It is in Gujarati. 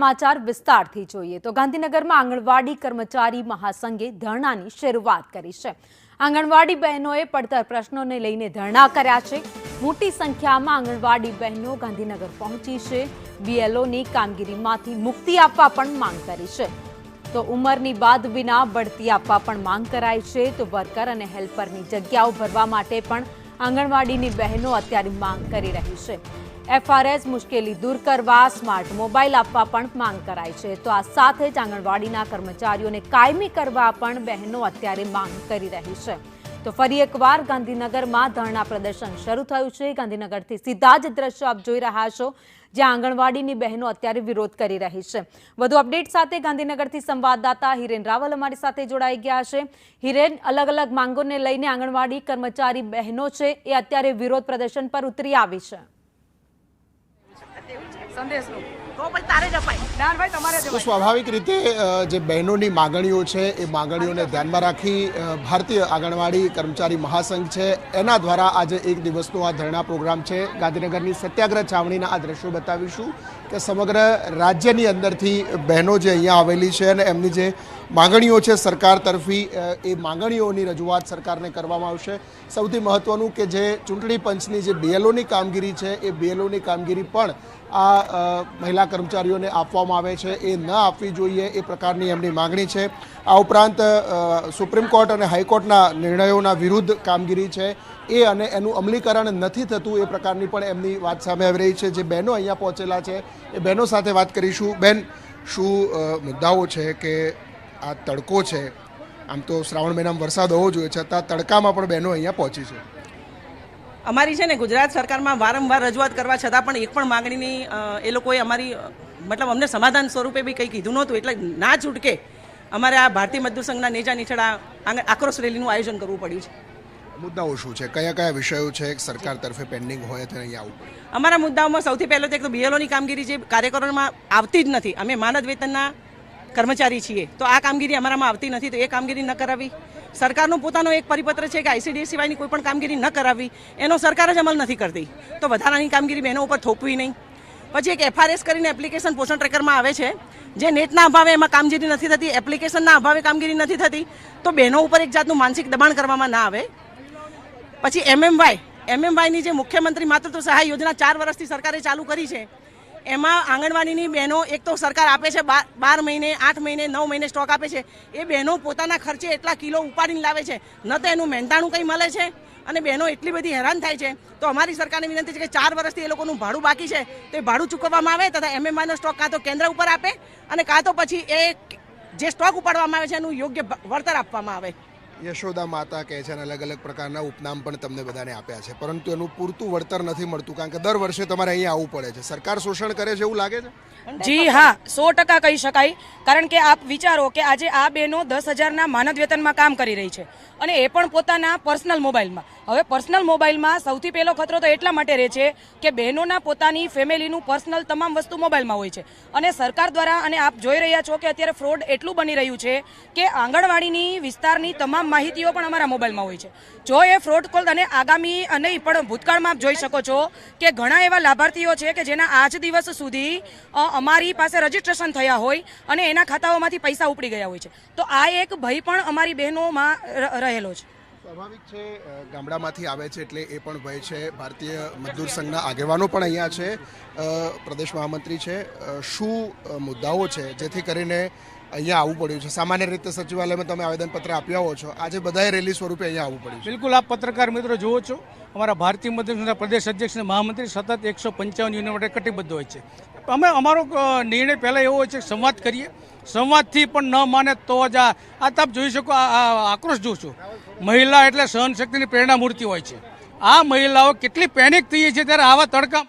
સમાચાર વિસ્તારથી જોઈએ તો ગાંધીનગરમાં આંગણવાડી કર્મચારી મહાસંઘે ધરણાની શરૂઆત કરી છે। આંગણવાડી બહેનોએ પડતર પ્રશ્નોને લઈને ધરણા કર્યા છે। મોટી સંખ્યામાં આંગણવાડી બહેનો ગાંધીનગર પહોંચી છે। બીએલઓની કામગીરીમાંથી મુક્તિ આપવા પણ માંગ કરી છે। તો ઉંમરની બાદ વિના બઢતી આપવા પણ માંગ કરાઈ છે। તો વર્કર અને હેલ્પરની જગ્યાઓ ભરવા માટે પણ આંગણવાડીની બહેનો અત્યારે માંગ કરી રહી છે। એફઆરએસ મુશ્કેલી દૂર કરવા સ્માર્ટ મોબાઈલ આપવા પણ માંગ કરાઈ છે। તો આ સાથે જ આંગણવાડીના કર્મચારીઓને કાયમી કરવા પણ બહેનો અત્યારે માંગ કરી રહી છે। તો ફરી એકવાર ગાંધીનગરમાં ધરણા પ્રદર્શન શરૂ થયું છે। ગાંધીનગરથી સીધા જ દ્રશ્યો આપ જોઈ રહ્યા છો, જ્યાં આંગણવાડીની બહેનો અત્યારે વિરોધ કરી રહી છે। વધુ અપડેટ સાથે ગાંધીનગરથી સંવાદદાતા હિરેન રાવલ અમારી સાથે જોડાઈ ગયા છે। હિરેન, અલગ અલગ માંગોને લઈને આંગણવાડી કર્મચારી બહેનો છે એ અત્યારે વિરોધ પ્રદર્શન પર ઉતરી આવી છે। તો સ્વાભાવિક રીતે જે બહેનોની માગણીઓ છે એ માગણીઓને ધ્યાનમાં રાખી ભારતીય આંગણવાડી કર્મચારી મહાસંઘ છે એના દ્વારા આજે એક દિવસનો આ ધરણા પ્રોગ્રામ છે। ગાંધીનગરની સત્યાગ્રહ છાવણીના આ દ્રશ્યો બતાવીશું કે સમગ્ર રાજ્યની અંદરથી બહેનો જે અહીંયા આવેલી છે અને એમની જે માગણીઓ છે સરકાર તરફી એ માગણીઓની રજૂઆત સરકારને કરવામાં આવશે। સૌથી મહત્વનું કે જે ચૂંટણી પંચની જે બીએલઓની કામગીરી છે એ બીએલઓની કામગીરી પણ આ મહિલા કર્મચારીઓને આપવામાં આવે છે, એ ન આપવી જોઈએ એ પ્રકારની એમની માગણી છે। આ ઉપરાંત સુપ્રીમ કોર્ટ અને હાઈકોર્ટના નિર્ણયોના વિરુદ્ધ કામગીરી છે એ અને એનું અમલીકરણ નથી થતું એ પ્રકારની પણ એમની વાત સામે આવી રહી છે। જે બહેનો અહીંયા પહોંચેલા છે એ બહેનો સાથે વાત કરીશું। બેન, શું મુદ્દાઓ છે કે આ તડકો છે, આમ તો શ્રાવણ મહિનામાં વરસાદ હોવો જોઈએ, છતાં તડકામાં પણ બહેનો અહીંયા પહોંચી છે? અમારી છે ને ગુજરાત સરકારમાં વારંવાર રજૂઆત કરવા છતાં પણ એક પણ માગણીની એ લોકોએ અમારી મતલબ અમને સમાધાન સ્વરૂપે બી કંઈ કીધું નહોતું, એટલે ના છૂટકે અમારે આ ભારતીય મજદૂર સંઘના નેજા નીચેડા આક્રોશ રેલીનું આયોજન કરવું પડ્યું છે। મુદ્દાઓ શું છે, કયા કયા વિષયો છે સરકાર તરફે પેન્ડિંગ હોય તો અહીંયા આવવું પડે? અમારા મુદ્દાઓમાં સૌથી પહેલો તો એક તો બીએલઓની કામગીરી જે કાર્યકરોમાં આવતી જ નથી। અમે માનદ વેતનના કર્મચારી છીએ, તો આ કામગીરી અમારામાં આવતી નથી, તો એ કામગીરી ન કરાવી। સરકારનો પોતાનો એક પરિપત્ર છે કે આઈસીડીએસ સિવાયની કોઈ પણ કામગીરી ન કરાવવી, એનો સરકાર જ અમલ નથી કરતી, તો વધારાની કામગીરી બહેનો ઉપર થોપવી નહીં। પછી એક એફઆરએસ કરીને એપ્લિકેશન પોષણ ટ્રેકરમાં આવે છે, જે નેટના અભાવે એમાં કામગીરી નથી થતી, એપ્લિકેશનના અભાવે કામગીરી નથી થતી, તો બહેનો ઉપર એક જાતનું માનસિક દબાણ કરવામાં ના આવે। પછી એમએમવાયની જે મુખ્યમંત્રી માતૃત્વ સહાય યોજના 4 વર્ષથી સરકારે ચાલુ કરી છે, એમાં આંગણવાડીની બહેનો એક તો સરકાર આપે છે 12 મહિને, 8 મહિને, 9 મહિને સ્ટોક આપે છે, એ બહેનો પોતાના ખર્ચે એટલા કિલો ઉપાડીને લાવે છે, ન તો એનું મહેનતાણું કંઈ મળે છે, અને બહેનો એટલી બધી હેરાન થાય છે। તો અમારી સરકારને વિનંતી છે કે 4 વર્ષથી એ લોકોનું ભાડું બાકી છે, તો એ ભાડું ચૂકવવામાં આવે, તથા એમએમઆઈનો સ્ટોક કાં તો કેન્દ્ર ઉપર આપે અને કાં તો પછી એ જે સ્ટોક ઉપાડવામાં આવે છે એનું યોગ્ય વળતર આપવામાં આવે। યશોદા માતા કહે છે અને અલગ અલગ પ્રકારના ઉપનામ પણ તમને બધાને આપ્યા છે, પરંતુ એનું પૂરતું વળતર નથી મળતું, કારણ કે દર વર્ષે તમારે અહીંયા આવવું પડે છે। સરકાર શોષણ કરે છે એવું લાગે છે? જી હા, 100% કહી શકાય, કારણ કે આપ વિચારો કે આજે આ બહેનો 10,000ના માનદ વેતનમાં કામ કરી રહી છે, અને એ પણ પોતાના પર્સનલ મોબાઈલમાં। હવે પર્સનલ મોબાઈલમાં સૌથી પહેલો ખતરો તો એટલા માટે રહે છે કે બહેનોના પોતાની ફેમિલીનું પર્સનલ તમામ વસ્તુ મોબાઈલમાં હોય છે, અને સરકાર દ્વારા, અને આપ જોઈ રહ્યા છો કે અત્યારે ફ્રોડ એટલું બની રહ્યું છે કે આંગણવાડીની વિસ્તારની તમામ માહિતીઓ પણ અમારા મોબાઈલમાં હોય છે। જો એ ફ્રોડ કોલ, અને આગામી નહીં પણ ભૂતકાળમાં આપ જોઈ શકો છો કે ઘણા એવા લાભાર્થીઓ છે કે જેના આજ દિવસ સુધી અમારી પાસે રજીસ્ટ્રેશન થયા હોય અને એના ખાતાઓમાંથી પૈસા ઉપડી ગયા હોય છે, તો આ એક ભય પણ અમારી બહેનોમાં રહેલો છે। સ્વાભાવિક છે, ગામડામાંથી આવે છે એટલે એ પણ ભય છે। ભારતીય મજદૂર સંઘના આગેવાનો પણ અહીંયા છે, પ્રદેશ મહામંત્રી છે। શું મુદ્દાઓ છે જેથી કરીને અહીંયા આવવું પડ્યું છે? સામાન્ય રીતે સચિવાલયમાં તમે આવેદનપત્ર આપ્યા હો છો, આજે બધાએ રેલી સ્વરૂપે અહીંયા આવવું પડ્યું છે? બિલકુલ, આપ પત્રકાર મિત્રો જુઓ છો, અમારા ભારતીય મજદૂર સંઘના પ્રદેશ અધ્યક્ષ અને મહામંત્રી સતત 155 યુનિટ માટે કટિબદ્ધ હોય છે। અમારો નિર્ણય પહેલાં એવો હોય છે કે સંવાદ કરીએ, સંવાદથી પણ ન માને તો જ આ આપ જોઈ શકો, આ આક્રોશ જોશો। મહિલા એટલે સહનશક્તિની પ્રેરણા મૂર્તિ હોય છે। આ મહિલાઓ કેટલી પેનિક થઈ છે ત્યારે આવા તડકા